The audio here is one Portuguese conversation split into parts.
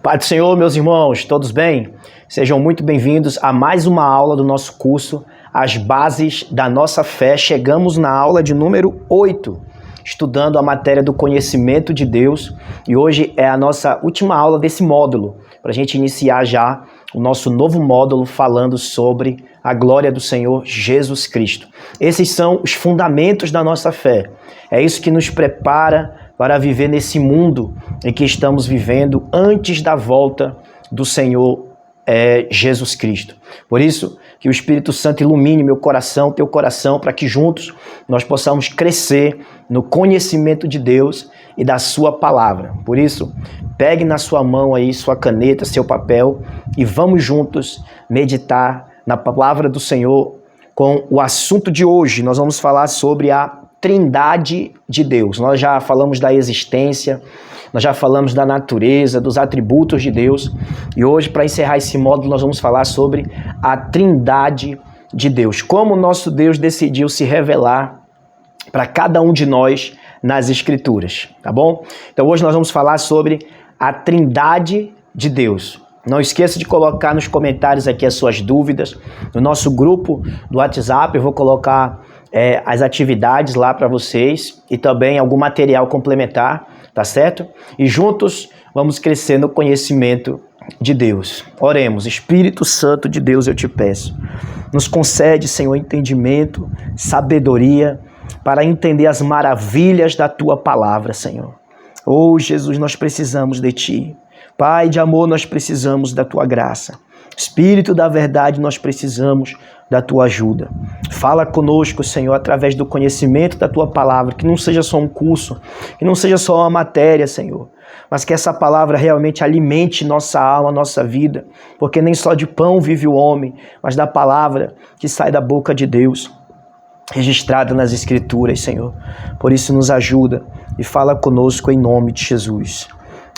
Pai do Senhor, meus irmãos, todos bem? Sejam muito bem-vindos a mais uma aula do nosso curso As Bases da Nossa Fé. Chegamos na aula de número 8, estudando a matéria do conhecimento de Deus. E hoje é a nossa última aula desse módulo, para a gente iniciar já o nosso novo módulo falando sobre a glória do Senhor Jesus Cristo. Esses são os fundamentos da nossa fé. É isso que nos prepara para viver nesse mundo em que estamos vivendo antes da volta do Senhor Jesus Cristo. Por isso, que o Espírito Santo ilumine meu coração, teu coração, para que juntos nós possamos crescer no conhecimento de Deus e da sua palavra. Por isso, pegue na sua mão aí sua caneta, seu papel e vamos juntos meditar na palavra do Senhor com o assunto de hoje. Nós vamos falar sobre a Trindade de Deus. Nós já falamos da existência, nós já falamos da natureza, dos atributos de Deus. E hoje, para encerrar esse módulo, nós vamos falar sobre a Trindade de Deus. Como o nosso Deus decidiu se revelar para cada um de nós nas Escrituras, tá bom? Então hoje nós vamos falar sobre a Trindade de Deus. Não esqueça de colocar nos comentários aqui as suas dúvidas. No nosso grupo do WhatsApp eu vou colocar as atividades lá para vocês e também algum material complementar, tá certo? E juntos vamos crescer no conhecimento de Deus. Oremos. Espírito Santo de Deus, eu te peço, nos concede, Senhor, entendimento, sabedoria para entender as maravilhas da tua palavra, Senhor. Oh, Jesus, nós precisamos de ti. Pai de amor, nós precisamos da tua graça. Espírito da verdade, nós precisamos da tua ajuda. Fala conosco, Senhor, através do conhecimento da tua palavra, que não seja só um curso, que não seja só uma matéria, Senhor, mas que essa palavra realmente alimente nossa alma, nossa vida, porque nem só de pão vive o homem, mas da palavra que sai da boca de Deus, registrada nas Escrituras, Senhor. Por isso nos ajuda e fala conosco em nome de Jesus.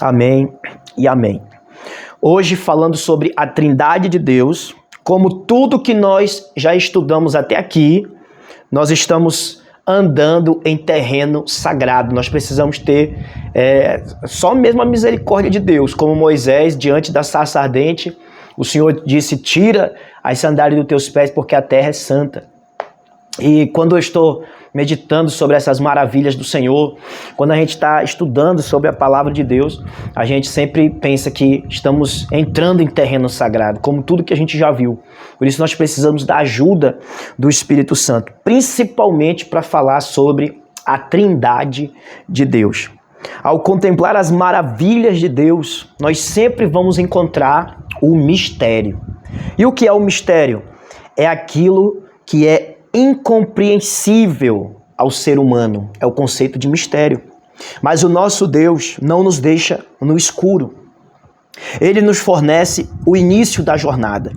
Amém e amém. Hoje falando sobre a Trindade de Deus, como tudo que nós já estudamos até aqui, nós estamos andando em terreno sagrado. Nós precisamos ter só mesmo a misericórdia de Deus, como Moisés diante da sarça ardente, o Senhor disse: tira as sandálias dos teus pés porque a terra é santa. E quando eu estou meditando sobre essas maravilhas do Senhor, quando a gente está estudando sobre a palavra de Deus, a gente sempre pensa que estamos entrando em terreno sagrado, como tudo que a gente já viu. Por isso nós precisamos da ajuda do Espírito Santo, principalmente para falar sobre a Trindade de Deus. Ao contemplar as maravilhas de Deus, nós sempre vamos encontrar o mistério. E o que é o mistério? É aquilo que é incompreensível ao ser humano. É o conceito de mistério. Mas o nosso Deus não nos deixa no escuro. Ele nos fornece o início da jornada,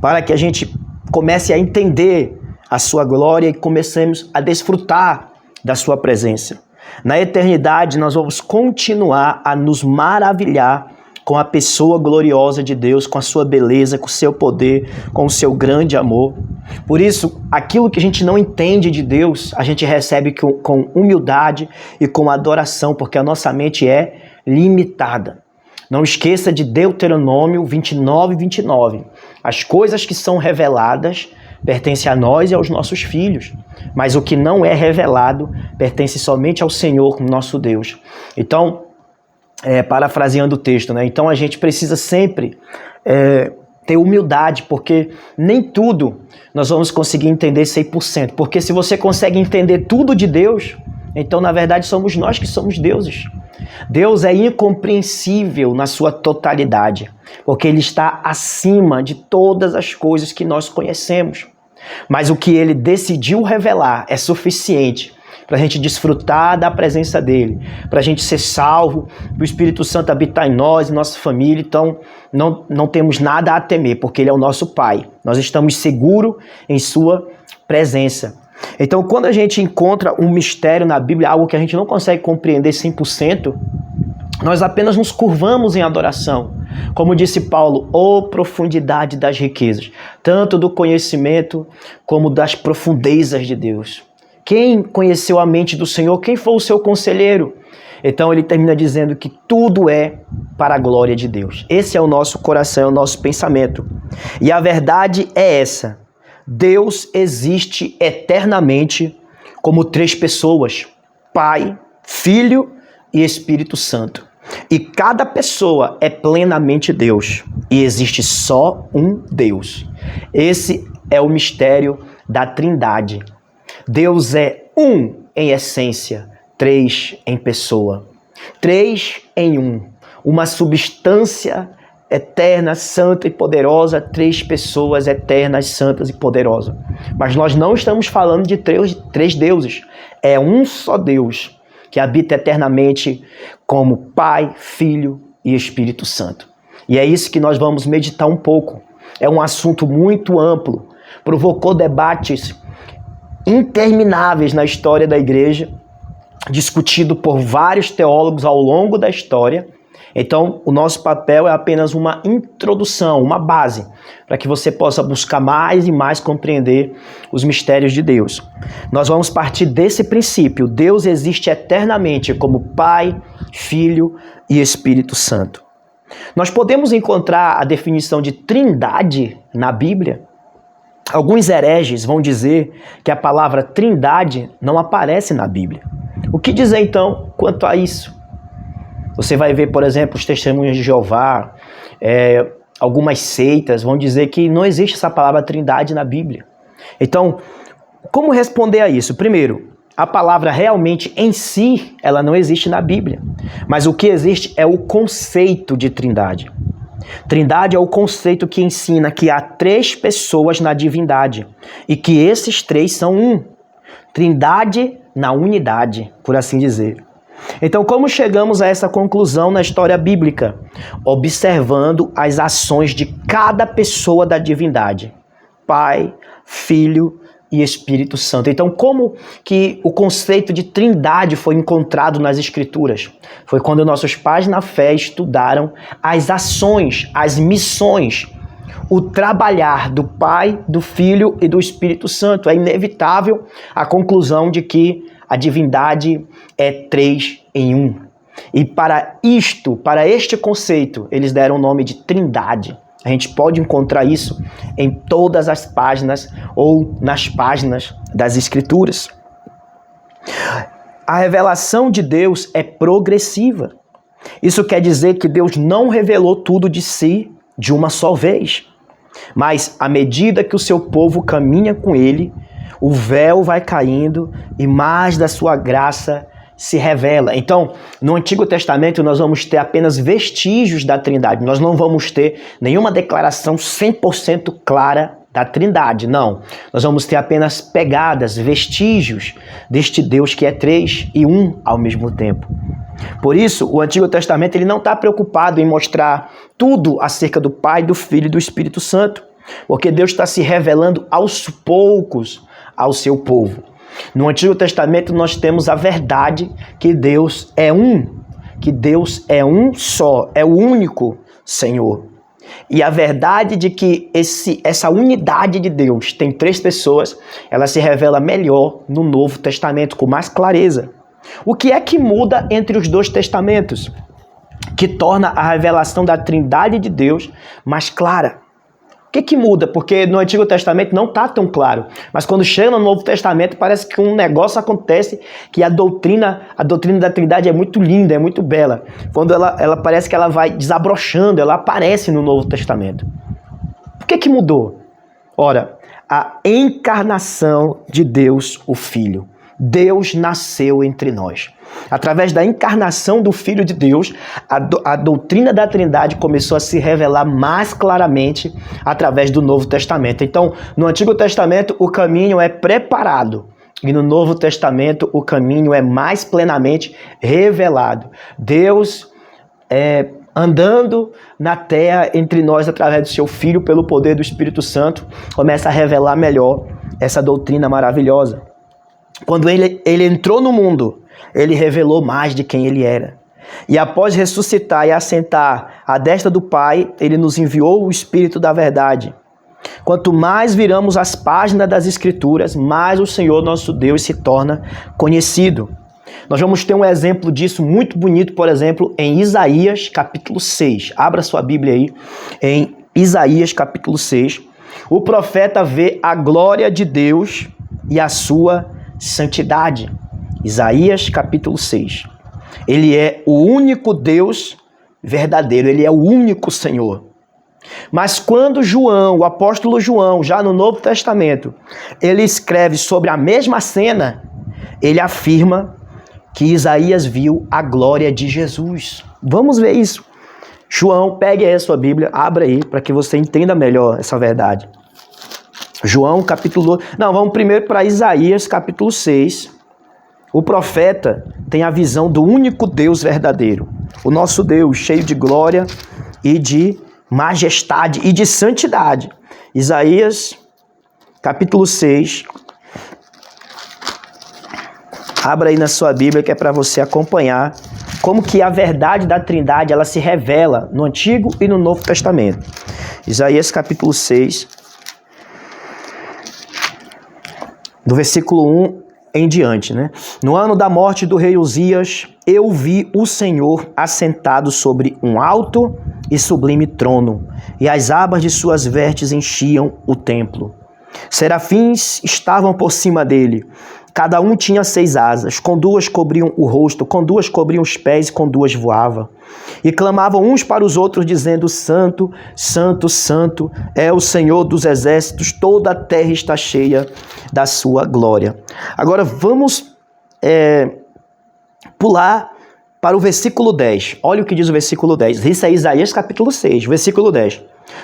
para que a gente comece a entender a sua glória e comecemos a desfrutar da sua presença. Na eternidade, nós vamos continuar a nos maravilhar com a pessoa gloriosa de Deus, com a sua beleza, com o seu poder, com o seu grande amor. Por isso, aquilo que a gente não entende de Deus, a gente recebe com humildade e com adoração, porque a nossa mente é limitada. Não esqueça de Deuteronômio 29:29. As coisas que são reveladas pertencem a nós e aos nossos filhos, mas o que não é revelado pertence somente ao Senhor, nosso Deus. Então, parafraseando o texto, né? Então a gente precisa sempre ter humildade, porque nem tudo nós vamos conseguir entender 100%. Porque se você consegue entender tudo de Deus, então na verdade somos nós que somos deuses. Deus é incompreensível na sua totalidade, porque Ele está acima de todas as coisas que nós conhecemos. Mas o que Ele decidiu revelar é suficiente para a gente desfrutar da presença dEle, para a gente ser salvo, para o Espírito Santo habitar em nós, em nossa família. Então, não temos nada a temer, porque Ele é o nosso Pai. Nós estamos seguros em Sua presença. Então, quando a gente encontra um mistério na Bíblia, algo que a gente não consegue compreender 100%, nós apenas nos curvamos em adoração. Como disse Paulo, ô profundidade das riquezas, tanto do conhecimento como das profundezas de Deus. Quem conheceu a mente do Senhor? Quem foi o seu conselheiro? Então ele termina dizendo que tudo é para a glória de Deus. Esse é o nosso coração, é o nosso pensamento. E a verdade é essa: Deus existe eternamente como 3 pessoas: Pai, Filho e Espírito Santo. E cada pessoa é plenamente Deus. E existe só um Deus. Esse é o mistério da Trindade. Deus é um em essência, 3 em pessoa. 3 em 1. Uma substância eterna, santa e poderosa, 3 pessoas eternas, santas e poderosas. Mas nós não estamos falando de 3 deuses. É um só Deus que habita eternamente como Pai, Filho e Espírito Santo. E é isso que nós vamos meditar um pouco. É um assunto muito amplo, provocou debates intermináveis na história da igreja, discutido por vários teólogos ao longo da história. Então, o nosso papel é apenas uma introdução, uma base, para que você possa buscar mais e mais compreender os mistérios de Deus. Nós vamos partir desse princípio: Deus existe eternamente como Pai, Filho e Espírito Santo. Nós podemos encontrar a definição de Trindade na Bíblia. Alguns hereges vão dizer que a palavra Trindade não aparece na Bíblia. O que dizer então quanto a isso? Você vai ver, por exemplo, os testemunhos de Jeová, algumas seitas vão dizer que não existe essa palavra Trindade na Bíblia. Então, como responder a isso? Primeiro, a palavra realmente em si, ela não existe na Bíblia. Mas o que existe é o conceito de Trindade. Trindade é o conceito que ensina que há 3 pessoas na divindade e que esses 3 são um. Trindade na unidade, por assim dizer. Então, como chegamos a essa conclusão na história bíblica? Observando as ações de cada pessoa da divindade: Pai, Filho e Espírito Santo. Então, como que o conceito de Trindade foi encontrado nas Escrituras? Foi quando nossos pais na fé estudaram as ações, as missões, o trabalhar do Pai, do Filho e do Espírito Santo. É inevitável a conclusão de que a divindade é 3 em 1. E para este conceito, eles deram o nome de Trindade. A gente pode encontrar isso em todas as páginas ou nas páginas das Escrituras. A revelação de Deus é progressiva. Isso quer dizer que Deus não revelou tudo de si de uma só vez. Mas à medida que o seu povo caminha com ele, o véu vai caindo e mais da sua graça se revela. Então, no Antigo Testamento, nós vamos ter apenas vestígios da Trindade. Nós não vamos ter nenhuma declaração 100% clara da Trindade, não. Nós vamos ter apenas pegadas, vestígios deste Deus que é 3 e 1 ao mesmo tempo. Por isso, o Antigo Testamento ele não está preocupado em mostrar tudo acerca do Pai, do Filho e do Espírito Santo, porque Deus está se revelando aos poucos ao seu povo. No Antigo Testamento nós temos a verdade que Deus é um só, é o único Senhor. E a verdade de que essa unidade de Deus tem 3 pessoas, ela se revela melhor no Novo Testamento, com mais clareza. O que é que muda entre os 2 testamentos, que torna a revelação da Trindade de Deus mais clara? O que muda? Porque no Antigo Testamento não está tão claro. Mas quando chega no Novo Testamento, parece que um negócio acontece que a doutrina da Trindade é muito linda, é muito bela. Quando ela parece que ela vai desabrochando, ela aparece no Novo Testamento. O que mudou? Ora, a encarnação de Deus, o Filho. Deus nasceu entre nós. Através da encarnação do Filho de Deus, a doutrina da Trindade começou a se revelar mais claramente através do Novo Testamento. Então, no Antigo Testamento, o caminho é preparado. E no Novo Testamento, o caminho é mais plenamente revelado. Deus andando na terra entre nós através do seu Filho, pelo poder do Espírito Santo, começa a revelar melhor essa doutrina maravilhosa. Quando ele entrou no mundo, ele revelou mais de quem ele era. E após ressuscitar e assentar à destra do Pai, ele nos enviou o Espírito da verdade. Quanto mais viramos as páginas das Escrituras, mais o Senhor nosso Deus se torna conhecido. Nós vamos ter um exemplo disso muito bonito, por exemplo, em Isaías capítulo 6. Abra sua Bíblia aí, em Isaías capítulo 6. O profeta vê a glória de Deus e a sua santidade. Isaías capítulo 6. Ele é o único Deus verdadeiro, ele é o único Senhor. Mas quando João, o apóstolo João, já no Novo Testamento, ele escreve sobre a mesma cena, ele afirma que Isaías viu a glória de Jesus. Vamos ver isso. João, pegue aí a sua Bíblia, abra aí para que você entenda melhor essa verdade. João capítulo... Não, vamos primeiro para Isaías capítulo 6. O profeta tem a visão do único Deus verdadeiro. O nosso Deus, cheio de glória e de majestade e de santidade. Isaías capítulo 6. Abra aí na sua Bíblia que é para você acompanhar como que a verdade da Trindade ela se revela no Antigo e no Novo Testamento. Isaías capítulo 6, do versículo 1 em diante, né? No ano da morte do rei Uzias, eu vi o Senhor assentado sobre um alto e sublime trono, e as abas de suas vestes enchiam o templo. Serafins estavam por cima dele. Cada um tinha 6 asas, com 2 cobriam o rosto, com 2 cobriam os pés e com 2 voava. E clamavam uns para os outros, dizendo: Santo, Santo, Santo é o Senhor dos exércitos, toda a terra está cheia da sua glória. Agora vamos pular para o versículo 10. Olha o que diz o versículo 10. Isso é Isaías capítulo 6, versículo 10.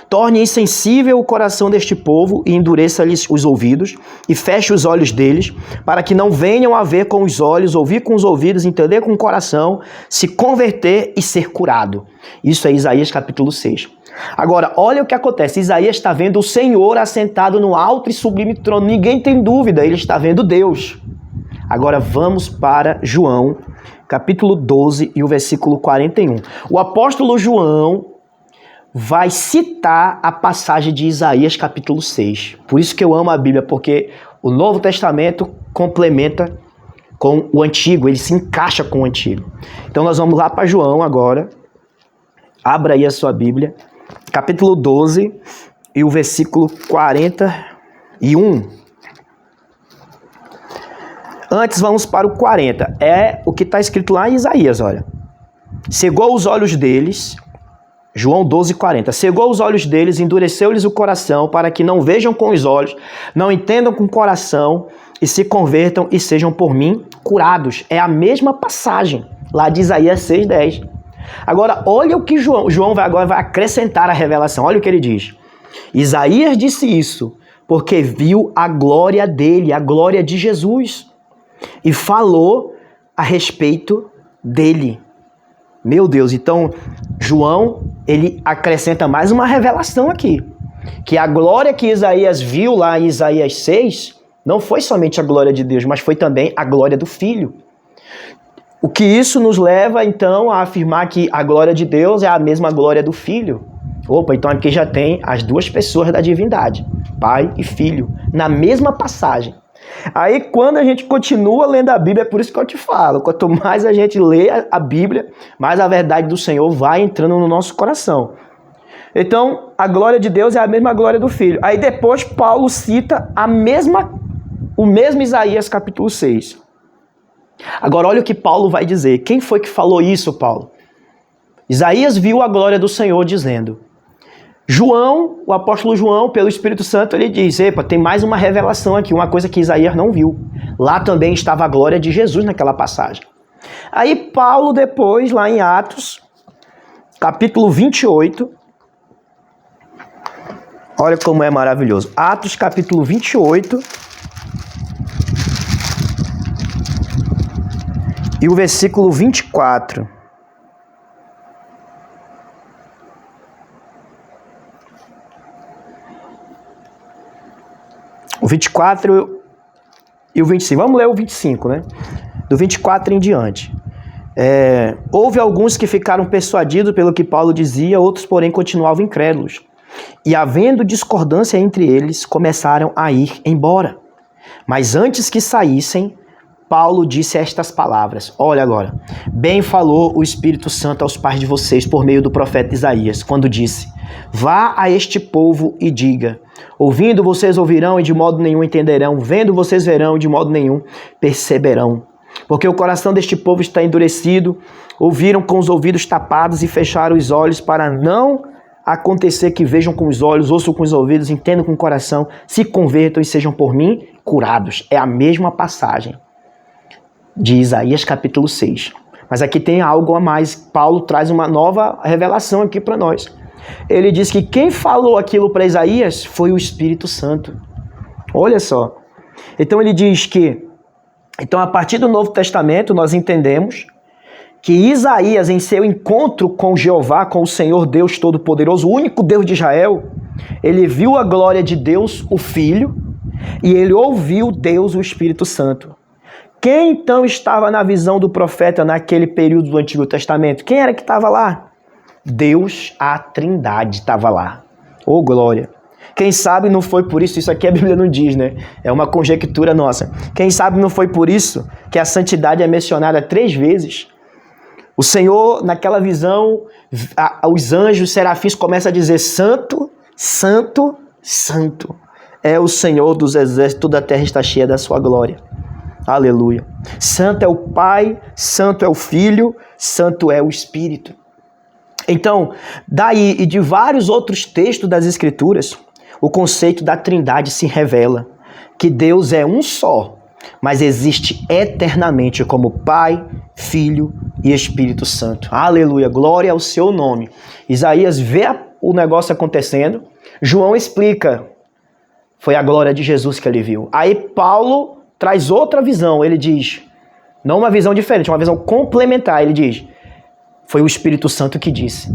Torne insensível o coração deste povo e endureça-lhes os ouvidos e feche os olhos deles, para que não venham a ver com os olhos, ouvir com os ouvidos, entender com o coração, se converter e ser curado. Isso é Isaías capítulo 6. Agora, olha o que acontece. Isaías está vendo o Senhor assentado no alto e sublime trono. Ninguém tem dúvida, ele está vendo Deus. Agora vamos para João, capítulo 12 e o versículo 41. O apóstolo João vai citar a passagem de Isaías capítulo 6. Por isso que eu amo a Bíblia, porque o Novo Testamento complementa com o Antigo, ele se encaixa com o Antigo. Então nós vamos lá para João agora. Abra aí a sua Bíblia, capítulo 12 e o versículo 41. Antes vamos para o 40. É o que está escrito lá em Isaías, olha. Cegou os olhos deles... João 12, 40. Cegou os olhos deles, endureceu-lhes o coração, para que não vejam com os olhos, não entendam com o coração, e se convertam e sejam por mim curados. É a mesma passagem lá de Isaías 6:10. Agora, olha o que João agora vai acrescentar a revelação. Olha o que ele diz. Isaías disse isso porque viu a glória dele, a glória de Jesus, e falou a respeito dele. Meu Deus, então João, ele acrescenta mais uma revelação aqui, que a glória que Isaías viu lá em Isaías 6, não foi somente a glória de Deus, mas foi também a glória do Filho. O que isso nos leva, então, a afirmar que a glória de Deus é a mesma glória do Filho. Opa, então aqui já tem as duas pessoas da divindade, Pai e Filho, na mesma passagem. Aí quando a gente continua lendo a Bíblia, é por isso que eu te falo, quanto mais a gente lê a Bíblia, mais a verdade do Senhor vai entrando no nosso coração. Então, a glória de Deus é a mesma glória do Filho. Aí depois Paulo cita o mesmo Isaías capítulo 6. Agora olha o que Paulo vai dizer. Quem foi que falou isso, Paulo? Isaías viu a glória do Senhor dizendo... João, o apóstolo João, pelo Espírito Santo, ele diz, epa, tem mais uma revelação aqui, uma coisa que Isaías não viu. Lá também estava a glória de Jesus naquela passagem. Aí Paulo depois, lá em Atos, capítulo 28, olha como é maravilhoso. Atos, capítulo 28, e o versículo 24. O 24 e o 25. Vamos ler o 25, né? Do 24 em diante. Houve alguns que ficaram persuadidos pelo que Paulo dizia, outros, porém, continuavam incrédulos. E, havendo discordância entre eles, começaram a ir embora. Mas antes que saíssem, Paulo disse estas palavras. Olha agora. Bem falou o Espírito Santo aos pais de vocês por meio do profeta Isaías, quando disse: vá a este povo e diga: ouvindo vocês ouvirão e de modo nenhum entenderão, vendo vocês verão e de modo nenhum perceberão. Porque o coração deste povo está endurecido, ouviram com os ouvidos tapados e fecharam os olhos para não acontecer que vejam com os olhos, ouçam com os ouvidos, entendam com o coração, se convertam e sejam por mim curados. É a mesma passagem de Isaías capítulo 6. Mas aqui tem algo a mais. Paulo traz uma nova revelação aqui para nós. Ele diz que quem falou aquilo para Isaías foi o Espírito Santo. Olha só. Então ele diz que, então a partir do Novo Testamento nós entendemos que Isaías, em seu encontro com Jeová, com o Senhor Deus Todo-Poderoso, o único Deus de Israel, ele viu a glória de Deus, o Filho, e ele ouviu Deus, o Espírito Santo. Quem então estava na visão do profeta naquele período do Antigo Testamento? Quem era que estava lá? Deus, a Trindade, estava lá. Oh, glória! Quem sabe não foi por isso, isso aqui a Bíblia não diz, né? É uma conjectura nossa. Quem sabe não foi por isso que a santidade é mencionada 3 vezes. O Senhor, naquela visão, os anjos, os serafins começam a dizer: Santo, Santo, Santo. É o Senhor dos exércitos, toda a terra está cheia da sua glória. Aleluia. Santo é o Pai, Santo é o Filho, Santo é o Espírito. Então, daí e de vários outros textos das Escrituras, o conceito da Trindade se revela. Que Deus é um só, mas existe eternamente como Pai, Filho e Espírito Santo. Aleluia, glória ao seu nome. Isaías vê o negócio acontecendo, João explica, foi a glória de Jesus que ele viu. Aí Paulo traz outra visão, ele diz, não uma visão diferente, uma visão complementar, ele diz, foi o Espírito Santo que disse.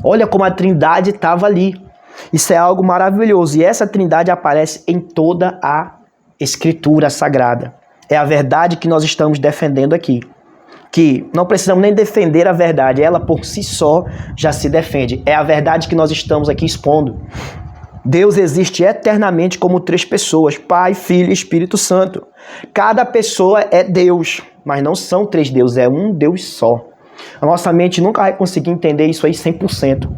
Olha como a Trindade estava ali. Isso é algo maravilhoso, e essa Trindade aparece em toda a Escritura Sagrada. É a verdade que nós estamos defendendo aqui. Que não precisamos nem defender a verdade, ela por si só já se defende. É a verdade que nós estamos aqui expondo. Deus existe eternamente como 3 pessoas, Pai, Filho e Espírito Santo. Cada pessoa é Deus, mas não são 3 deuses, é um Deus só. A nossa mente nunca vai conseguir entender isso aí 100%.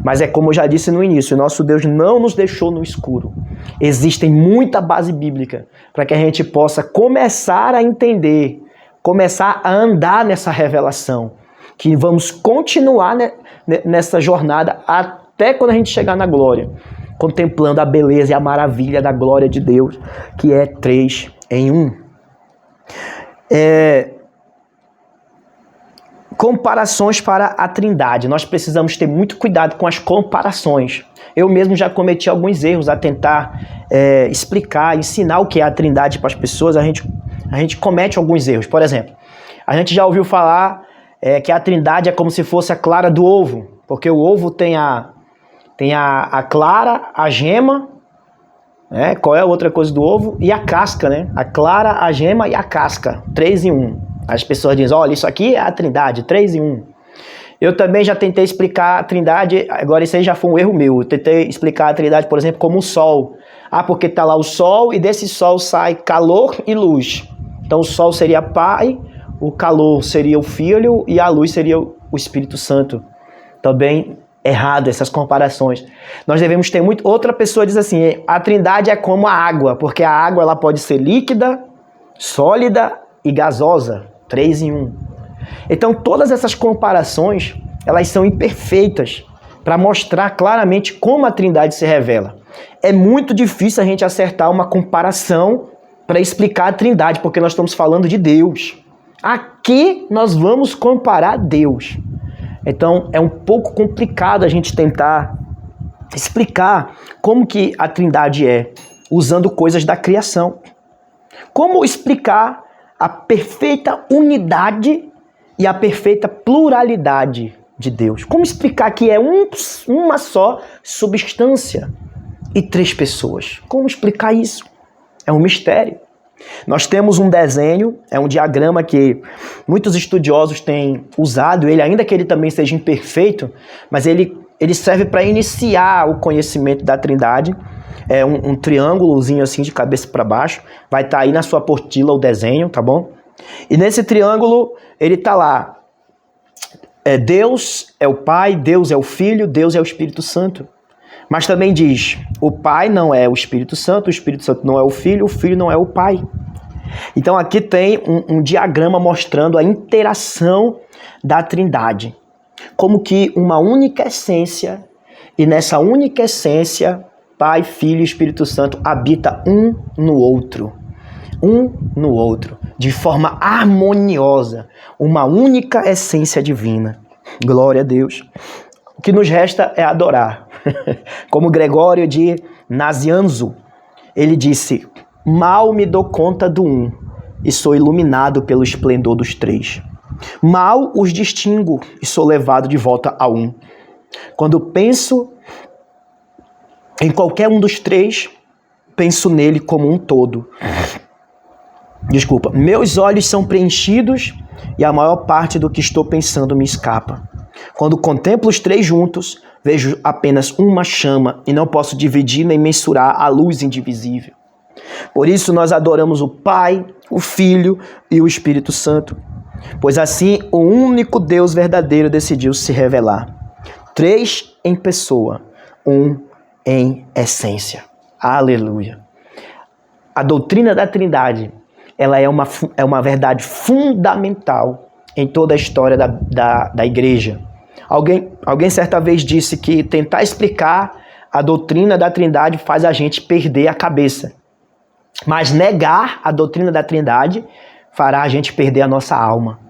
Mas é como eu já disse no início, o nosso Deus não nos deixou no escuro. Existe muita base bíblica para que a gente possa começar a entender, começar a andar nessa revelação. Que vamos continuar nessa jornada até quando a gente chegar na glória. Contemplando a beleza e a maravilha da glória de Deus, que é 3 em 1. Comparações para a Trindade. Nós precisamos ter muito cuidado com as comparações. Eu mesmo já cometi alguns erros a tentar explicar, ensinar o que é a Trindade para as pessoas. A gente comete alguns erros. Por exemplo, a gente já ouviu falar que a Trindade é como se fosse a clara do ovo, porque o ovo tem a clara, a gema, né? Qual é a outra coisa do ovo? E a casca, né? A clara, a gema e a casca. 3 em 1. As pessoas dizem, olha, isso aqui é a Trindade, 3 em 1. Eu também já tentei explicar a Trindade, agora isso aí já foi um erro meu. Eu tentei explicar a Trindade, por exemplo, como o Sol. Porque tá lá o Sol e desse Sol sai calor e luz. Então o Sol seria Pai, o calor seria o Filho e a luz seria o Espírito Santo. Também errado essas comparações. Nós devemos ter muito... Outra pessoa diz assim, a Trindade é como a água, porque a água ela pode ser líquida, sólida e gasosa. 3 em 1. Então todas essas comparações, elas são imperfeitas para mostrar claramente como a Trindade se revela. É muito difícil a gente acertar uma comparação para explicar a Trindade, porque nós estamos falando de Deus. Aqui nós vamos comparar Deus. Então é um pouco complicado a gente tentar explicar como que a Trindade é, usando coisas da criação. Como explicar a perfeita unidade e a perfeita pluralidade de Deus? Como explicar que é uma só substância e 3 pessoas? Como explicar isso? É um mistério. Nós temos um desenho, é um diagrama que muitos estudiosos têm usado, ele, ainda que ele também seja imperfeito, mas ele serve para iniciar o conhecimento da Trindade. É um triângulozinho assim de cabeça para baixo, vai estar aí na sua apostila o desenho, tá bom? E nesse triângulo, ele está lá. Deus é o Pai, Deus é o Filho, Deus é o Espírito Santo. Mas também diz, o Pai não é o Espírito Santo não é o Filho não é o Pai. Então aqui tem um diagrama mostrando a interação da Trindade. Como que uma única essência, e nessa única essência, Pai, Filho e Espírito Santo habita um no outro, de forma harmoniosa, uma única essência divina. Glória a Deus. O que nos resta é adorar. Como Gregório de Nazianzo, ele disse, mal me dou conta do um, e sou iluminado pelo esplendor dos três. Mal os distingo, e sou levado de volta a um. Quando penso em qualquer um dos três, penso nele como um todo. Meus olhos são preenchidos e a maior parte do que estou pensando me escapa. Quando contemplo os três juntos, vejo apenas uma chama e não posso dividir nem mensurar a luz indivisível. Por isso nós adoramos o Pai, o Filho e o Espírito Santo, pois assim o único Deus verdadeiro decidiu se revelar. Três em pessoa, um em essência. Aleluia. A doutrina da Trindade, ela é uma verdade fundamental em toda a história da igreja. Alguém certa vez disse que tentar explicar a doutrina da Trindade faz a gente perder a cabeça. Mas negar a doutrina da Trindade fará a gente perder a nossa alma.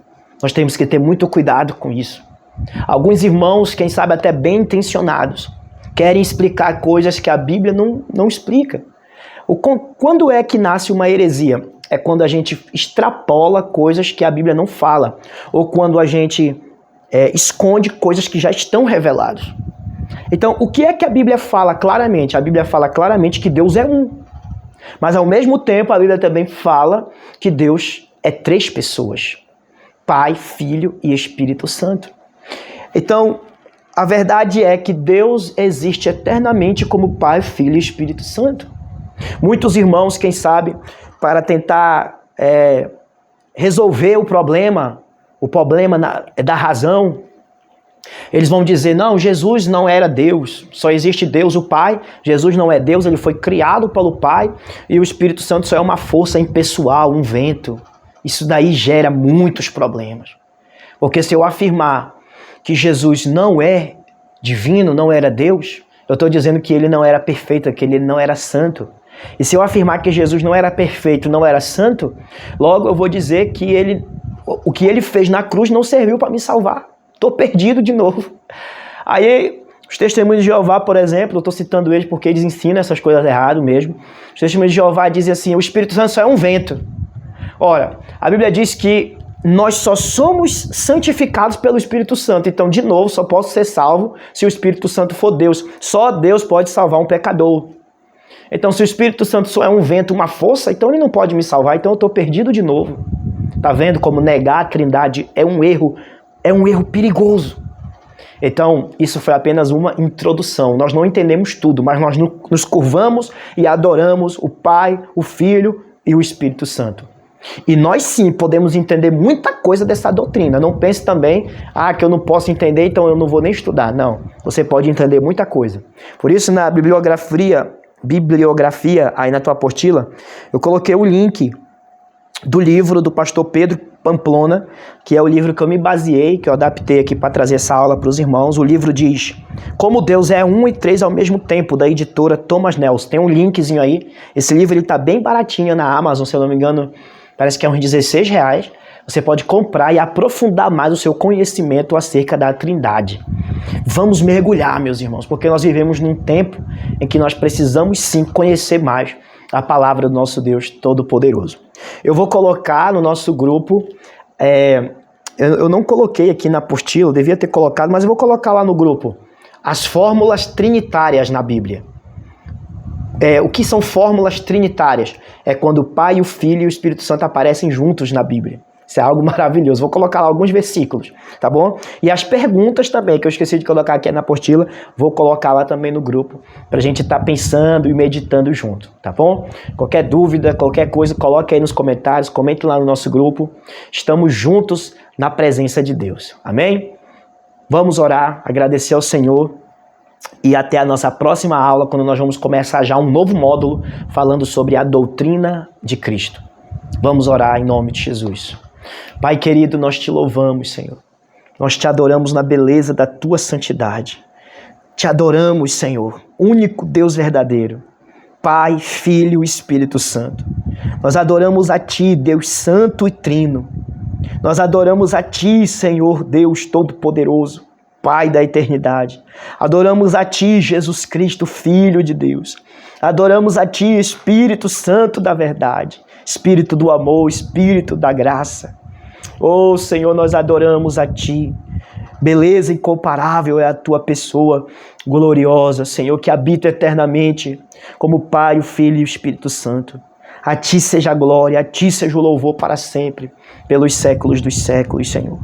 Nós temos que ter muito cuidado com isso. Alguns irmãos, quem sabe até bem intencionados, querem explicar coisas que a Bíblia não explica. Quando é que nasce uma heresia? É quando a gente extrapola coisas que a Bíblia não fala. Ou quando a gente esconde coisas que já estão reveladas. Então, o que é que a Bíblia fala claramente? A Bíblia fala claramente que Deus é um. Mas, ao mesmo tempo, a Bíblia também fala que Deus é três pessoas. Pai, Filho e Espírito Santo. Então, a verdade é que Deus existe eternamente como Pai, Filho e Espírito Santo. Muitos irmãos, quem sabe, para tentar resolver o problema da razão, eles vão dizer, não, Jesus não era Deus, só existe Deus o Pai, Jesus não é Deus, ele foi criado pelo Pai, e o Espírito Santo só é uma força impessoal, um vento. Isso daí gera muitos problemas. Porque se eu afirmar que Jesus não é divino, não era Deus, eu estou dizendo que ele não era perfeito, que ele não era santo. E se eu afirmar que Jesus não era perfeito, não era santo, logo eu vou dizer que o que ele fez na cruz não serviu para me salvar. Estou perdido de novo. Aí, os testemunhos de Jeová, por exemplo, eu estou citando eles porque eles ensinam essas coisas errado mesmo. Os testemunhos de Jeová dizem assim, o Espírito Santo só é um vento. Ora, a Bíblia diz que nós só somos santificados pelo Espírito Santo. Então, de novo, só posso ser salvo se o Espírito Santo for Deus. Só Deus pode salvar um pecador. Então, se o Espírito Santo só é um vento, uma força, então ele não pode me salvar. Então, eu estou perdido de novo. Tá vendo como negar a Trindade é um erro perigoso. Então, isso foi apenas uma introdução. Nós não entendemos tudo, mas nós nos curvamos e adoramos o Pai, o Filho e o Espírito Santo. E nós sim podemos entender muita coisa dessa doutrina. Não pense também, que eu não posso entender, então eu não vou nem estudar. Não, você pode entender muita coisa. Por isso, na bibliografia aí na tua apostila, eu coloquei o link do livro do pastor Pedro Pamplona, que é o livro que eu me baseei, que eu adaptei aqui para trazer essa aula para os irmãos. O livro diz Como Deus é um e três ao mesmo tempo, da editora Thomas Nelson. Tem um linkzinho aí. Esse livro está bem baratinho na Amazon, se eu não me engano, parece que é uns R$16. Você pode comprar e aprofundar mais o seu conhecimento acerca da Trindade. Vamos mergulhar, meus irmãos, porque nós vivemos num tempo em que nós precisamos sim conhecer mais a palavra do nosso Deus Todo-Poderoso. Eu vou colocar no nosso grupo, eu não coloquei aqui na apostila, eu devia ter colocado, mas eu vou colocar lá no grupo, as fórmulas trinitárias na Bíblia. O que são fórmulas trinitárias? É quando o Pai, o Filho e o Espírito Santo aparecem juntos na Bíblia. Isso é algo maravilhoso. Vou colocar lá alguns versículos, tá bom? E as perguntas também, que eu esqueci de colocar aqui na apostila, vou colocar lá também no grupo, pra gente estar pensando e meditando junto, tá bom? Qualquer dúvida, qualquer coisa, coloque aí nos comentários, comente lá no nosso grupo. Estamos juntos na presença de Deus. Amém? Vamos orar, agradecer ao Senhor e até a nossa próxima aula, quando nós vamos começar já um novo módulo falando sobre a doutrina de Cristo. Vamos orar em nome de Jesus. Pai querido, nós te louvamos, Senhor. Nós te adoramos na beleza da tua santidade. Te adoramos, Senhor, único Deus verdadeiro. Pai, Filho e Espírito Santo. Nós adoramos a ti, Deus Santo e Trino. Nós adoramos a ti, Senhor Deus Todo-Poderoso, Pai da eternidade. Adoramos a ti, Jesus Cristo, Filho de Deus. Adoramos a ti, Espírito Santo da verdade, Espírito do amor, Espírito da graça. Oh, Senhor, nós adoramos a ti. Beleza incomparável é a tua pessoa gloriosa, Senhor, que habita eternamente como Pai, o Filho e o Espírito Santo. A ti seja a glória, a ti seja o louvor para sempre, pelos séculos dos séculos, Senhor.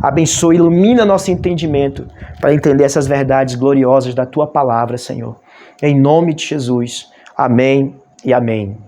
Abençoe, ilumina nosso entendimento para entender essas verdades gloriosas da tua palavra, Senhor. Em nome de Jesus. Amém e amém.